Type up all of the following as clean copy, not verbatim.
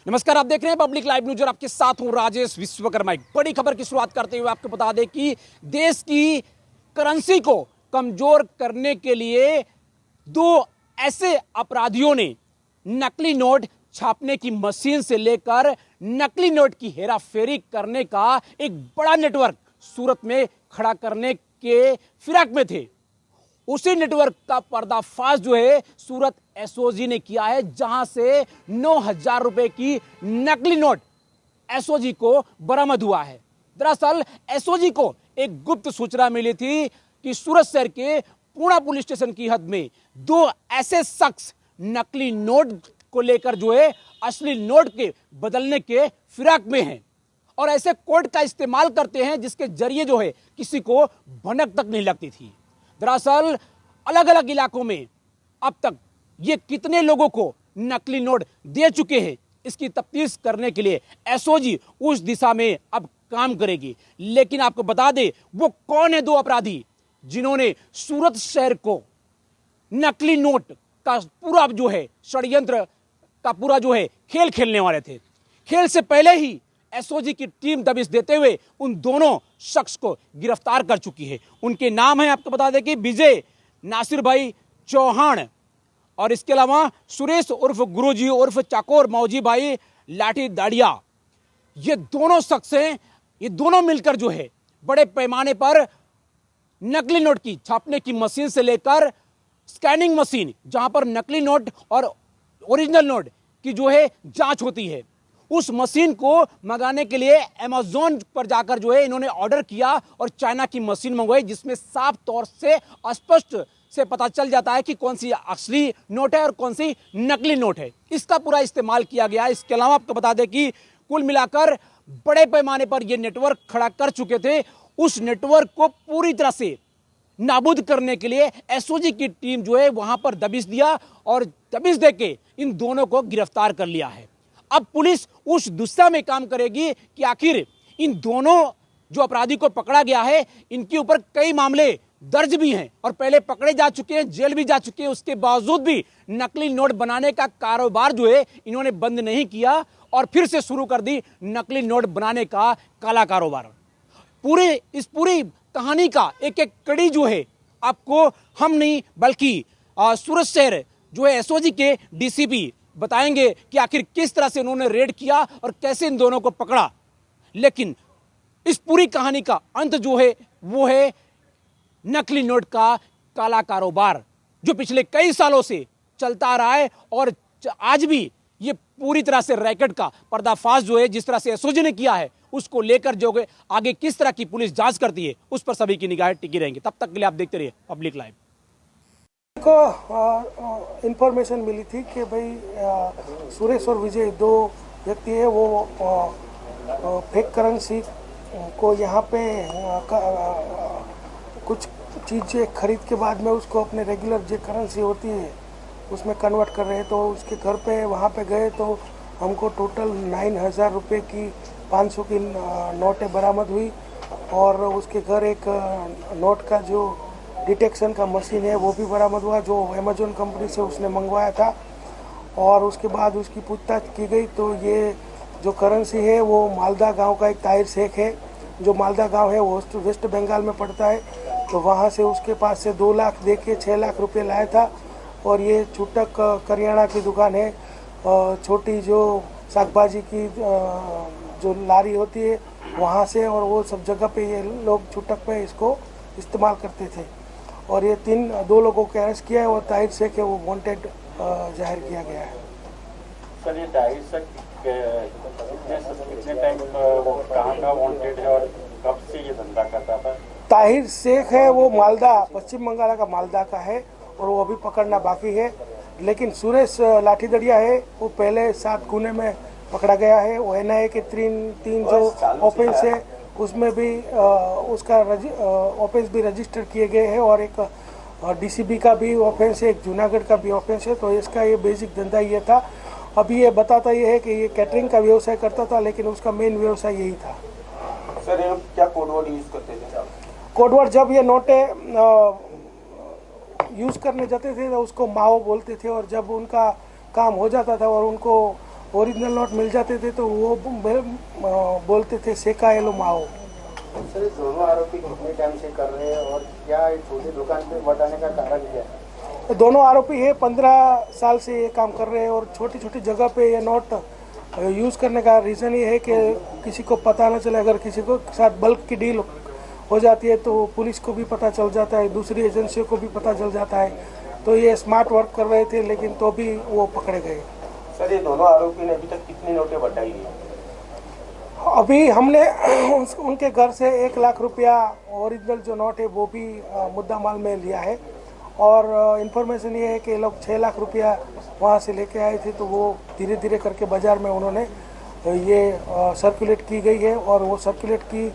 नमस्कार, आप देख रहे हैं पब्लिक लाइव न्यूज और आपके साथ हूं राजेश विश्वकर्मा। एक बड़ी खबर की शुरुआत करते हुए आपको बता दें कि देश की करेंसी को कमजोर करने के लिए दो ऐसे अपराधियों ने नकली नोट छापने की मशीन से लेकर नकली नोट की हेराफेरी करने का एक बड़ा नेटवर्क सूरत में खड़ा करने के फिराक में थे। उसी नेटवर्क का पर्दाफाश जो है सूरत एसओजी ने किया है, जहां से 9,000 रुपए की नकली नोट एसओजी को बरामद हुआ है। दरअसल एसओजी को एक गुप्त सूचना मिली थी कि सूरत शहर के पूना पुलिस स्टेशन की हद में दो ऐसे शख्स नकली नोट को लेकर जो है असली नोट के बदलने के फिराक में हैं और ऐसे कोड का इस्तेमाल करते हैं जिसके जरिए जो है किसी को भनक तक नहीं लगती थी। दरअसल अलग अलग इलाकों में अब तक ये कितने लोगों को नकली नोट दे चुके हैं, इसकी तफ्तीश करने के लिए एसओजी उस दिशा में अब काम करेगी। लेकिन आपको बता दें वो कौन है दो अपराधी जिन्होंने सूरत शहर को नकली नोट का पूरा जो है षड्यंत्र का पूरा जो है खेल खेलने वाले थे। खेल से पहले ही एसओजी की टीम दबिश देते हुए उन दोनों शख्स को गिरफ्तार कर चुकी है। उनके नाम है, आपको बता दें कि विजय नासिर भाई चौहान और इसके अलावा सुरेश उर्फ गुरुजी उर्फ चाकोर मौजी भाई लाठी दाड़िया। ये दोनों शख्स हैं। ये दोनों मिलकर जो है बड़े पैमाने पर नकली नोट की छापने की मशीन से लेकर स्कैनिंग मशीन, जहां पर नकली नोट और ओरिजिनल नोट की जो है जांच होती है, उस मशीन को मंगाने के लिए अमेज़न पर जाकर जो है इन्होंने ऑर्डर किया और चाइना की मशीन मंगवाई, जिसमें साफ तौर से स्पष्ट से पता चल जाता है कि कौन सी असली नोट है और कौन सी नकली नोट है। इसका पूरा इस्तेमाल किया गया। इसके अलावा आपको बता दें कि कुल मिलाकर बड़े पैमाने पर यह नेटवर्क खड़ा कर चुके थे। उस नेटवर्क को पूरी तरह से नाबूद करने के लिए एसओजी की टीम जो है वहां पर दबिश दिया और दबिश देके इन दोनों को गिरफ्तार कर लिया है। अब पुलिस उस दिशा में काम करेगी कि आखिर इन दोनों जो अपराधी को पकड़ा गया है, इनके ऊपर कई मामले दर्ज भी हैं और पहले पकड़े जा चुके हैं, जेल भी जा चुके हैं। उसके बावजूद भी नकली नोट बनाने का कारोबार जो है इन्होंने बंद नहीं किया और फिर से शुरू कर दी नकली नोट बनाने का काला कारोबार। इस पूरी कहानी का एक एक कड़ी जो है आपको हम नहीं बल्कि सूरत शहर जो है एसओजी के डीसीपी बताएंगे कि आखिर किस तरह से उन्होंने रेड किया और कैसे इन दोनों को पकड़ा। लेकिन इस पूरी कहानी का अंत जो है वो है नकली नोट का काला कारोबार, जो पिछले कई सालों से चलता आ रहा है और आज भी ये पूरी तरह से रैकेट का पर्दाफाश जो है जिस तरह से एसओजी ने किया है, उसको लेकर जो आगे किस तरह की पुलिस जांच करती है उस पर सभी की निगाहें टिकी रहेंगी। तब तक के लिए आप देखते रहिए पब्लिक लाइव। को इंफॉर्मेशन मिली थी कि भाई सुरेश और विजय दो व्यक्ति है, वो फेक करेंसी को यहाँ पे कुछ चीज़ें खरीद के बाद में उसको अपने रेगुलर जो करेंसी होती है उसमें कन्वर्ट कर रहे हैं। तो उसके घर पे वहाँ पे गए तो हमको टोटल 9,000 रुपये की 500 की नोटें बरामद हुई और उसके घर एक नोट का जो डिटेक्शन का मशीन है वो भी बरामद हुआ, जो अमेज़न कंपनी से उसने मंगवाया था। और उसके बाद उसकी पूछताछ की गई तो ये जो करेंसी है वो मालदा गांव का एक ताहिर शेख है, जो मालदा गांव है वो वेस्ट बंगाल में पड़ता है। तो वहाँ से उसके पास से 2 लाख दे के 6 लाख रुपये लाया था। और ये छूटक करियाना की दुकान है, छोटी जो सागबाजी की जो लारी होती है वहाँ से, और वो सब जगह पे ये लोग छूटक पे इसको इस्तेमाल करते थे। और ये 2 लोगों को अरेस्ट किया है और ताहिर शेख है वो वांटेड जाहिर किया गया है। सर, ये ताहिर शेख कितने टाइम कहाँ का वांटेड है और कब से ये धंधा करता था? ताहिर शेख है वो मालदा, पश्चिम बंगाल का मालदा का है और वो अभी पकड़ना बाकी है। लेकिन सुरेश लाठीदड़िया है वो पहले 7 गुने में पकड़ा गया है। वो एनआईए के 3 जो ऑफेंस है उसमें भी उसका ऑफेंस भी रजिस्टर किए गए हैं और एक डीसीबी का भी ऑफेंस है, एक जूनागढ़ का भी ऑफेंस है। तो इसका ये बेसिक धंधा ये था। अभी ये बताता ये है कि ये कैटरिंग का व्यवसाय करता था, लेकिन उसका मेन व्यवसाय यही था। सर, ये क्या कोडवर्ड यूज करते थे? कोडवर्ड जब ये नोटें यूज़ करने जाते थे तो उसको माओ बोलते थे, और जब उनका काम हो जाता था और उनको ओरिजिनल नोट मिल जाते थे तो वो बोलते थे सेका एलो माओ। सर दोनों आरोपी कितने टाइम से कर रहे हैं और क्या छोटी दुकान पे बताने का कारण क्या है? दोनों आरोपी है 15 साल से ये काम कर रहे हैं और छोटी छोटी जगह पे ये नोट यूज़ करने का रीज़न ये है कि किसी को पता ना चले। अगर किसी को साथ बल्क की डील हो जाती है तो पुलिस को भी पता चल जाता है, दूसरी एजेंसियों को भी पता चल जाता है। तो ये स्मार्ट वर्क कर रहे थे लेकिन तो भी वो पकड़े गए। सर ये दोनों आरोपी ने अभी तक कितनी नोटें बटाई है? अभी हमने उनके घर से 1 लाख रुपया ओरिजिनल जो नोट है वो भी मुद्दा माल में लिया है और इन्फॉर्मेशन ये है कि लोग 6 लाख रुपया वहाँ से लेके आए थे। तो वो धीरे धीरे करके बाज़ार में उन्होंने ये सर्कुलेट की गई है और वो सर्कुलेट की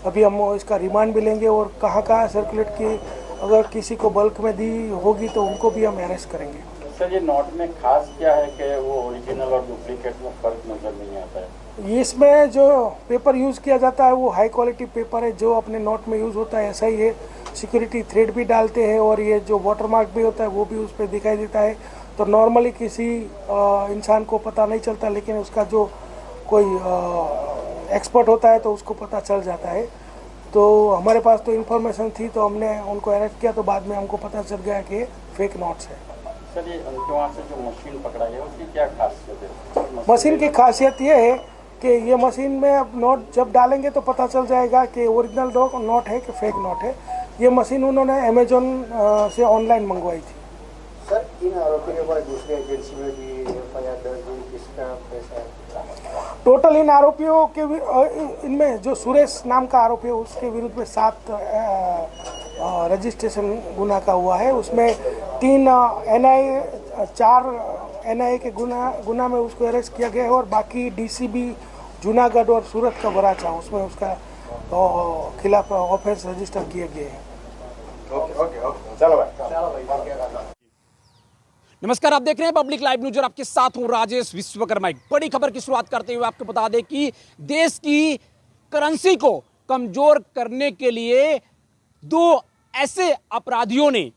अभी हम इसका रिमांड भी लेंगे और कहाँ कहाँ सर्कुलेट की अगर किसी को बल्क में दी होगी तो उनको भी हम अरेस्ट करेंगे। सर ये नोट में खास क्या है कि वो ओरिजिनल और डुप्लीकेट में फर्क नजर नहीं आता है? इसमें जो पेपर यूज़ किया जाता है वो हाई क्वालिटी पेपर है जो अपने नोट में यूज़ होता है, ऐसा ही है। सिक्योरिटी थ्रेड भी डालते हैं और ये जो वाटरमार्क भी होता है वो भी उस पर दिखाई देता है। तो नॉर्मली किसी इंसान को पता नहीं चलता लेकिन उसका जो कोई एक्सपर्ट होता है तो उसको पता चल जाता है। तो हमारे पास तो इन्फॉर्मेशन थी तो हमने उनको अरेस्ट किया तो बाद में हमको पता चल गया कि फेक नोट्स है। सर ये उनके वहाँ से जो मशीन पकड़ा है उसकी क्या खासियत है? मशीन की खासियत ये है कि ये मशीन में अब नोट जब डालेंगे तो पता चल जाएगा कि ओरिजिनल नोट है कि फेक नोट है। ये मशीन उन्होंने अमेजोन से ऑनलाइन मंगवाई थी। सर इन आरोपियों के पास दूसरी एजेंसी में भी एफआईआर दर्ज हुई, किसका पैसा है? टोटल इन आरोपियों के इनमें जो सुरेश नाम का आरोपी है उसके विरुद्ध में 7 रजिस्ट्रेशन गुना का हुआ है। उसमें 3 एनआईए 4 एनआईए के गुना में उसको अरेस्ट किया गया है और बाकी डीसीबी जूनागढ़ और सूरत का बराचा उसमें उसका खिलाफ ऑफेंस रजिस्टर किए गए हैं। ओके चलो भाई। नमस्कार, आप देख रहे हैं पब्लिक लाइव न्यूज और आपके साथ हूं राजेश विश्वकर्मा। एक बड़ी खबर की शुरुआत करते हुए आपको बता दें कि देश की करेंसी को कमजोर करने के लिए 2 ऐसे अपराधियों ने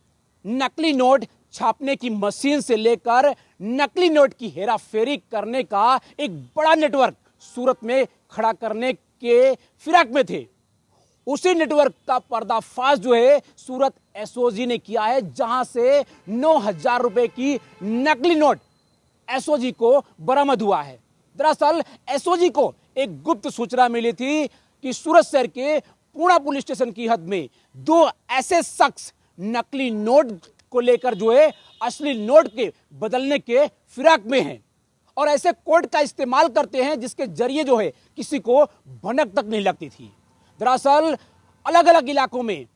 नकली नोट छापने की मशीन से लेकर नकली नोट की हेराफेरी करने का एक बड़ा नेटवर्क सूरत में खड़ा करने के फिराक में थे। उसी नेटवर्क का पर्दाफाश जो है सूरत एसओजी ने किया है, जहां से 9,000 रुपए की नकली नोट एसओजी को बरामद हुआ है। दरअसल एसओजी को एक गुप्त सूचना मिली थी कि सूरत शहर के पूर्णा पुलिस स्टेशन की हद में 2 ऐसे शख्स नकली नोट को लेकर जो है असली नोट के बदलने के फिराक में हैं और ऐसे कोड का इस्तेमाल करते हैं जिसके जरिए जो है किसी को भनक तक नहीं लगती थी। दरअसल अलग अलग इलाकों में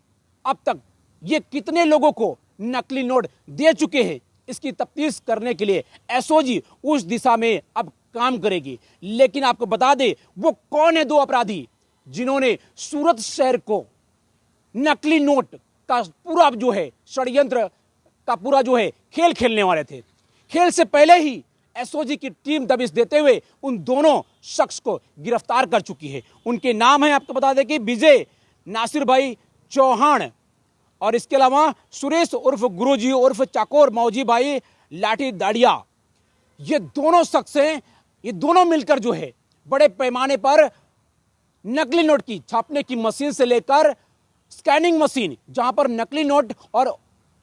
अब तक ये कितने लोगों को नकली नोट दे चुके हैं इसकी तफ्तीश करने के लिए एसओजी उस दिशा में अब काम करेगी। लेकिन आपको बता दें वो कौन है 2 अपराधी जिन्होंने सूरत शहर को नकली नोट का पूरा जो है षड्यंत्र का पूरा जो है खेल खेलने वाले थे। खेल से पहले ही एसओजी की टीम दबिश देते हुए उन दोनों शख्स को गिरफ्तार कर चुकी है। उनके नाम है, आपको बता दें कि विजय नासिर भाई चौहान और इसके अलावा सुरेश उर्फ गुरुजी उर्फ चाकोर मौजी भाई लाठी दाड़िया। ये दोनों शख्स हैं, ये दोनों मिलकर जो है बड़े पैमाने पर नकली नोट की छापने की मशीन से लेकर स्कैनिंग मशीन जहां पर नकली नोट और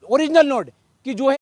ओरिजिनल नोट की जो है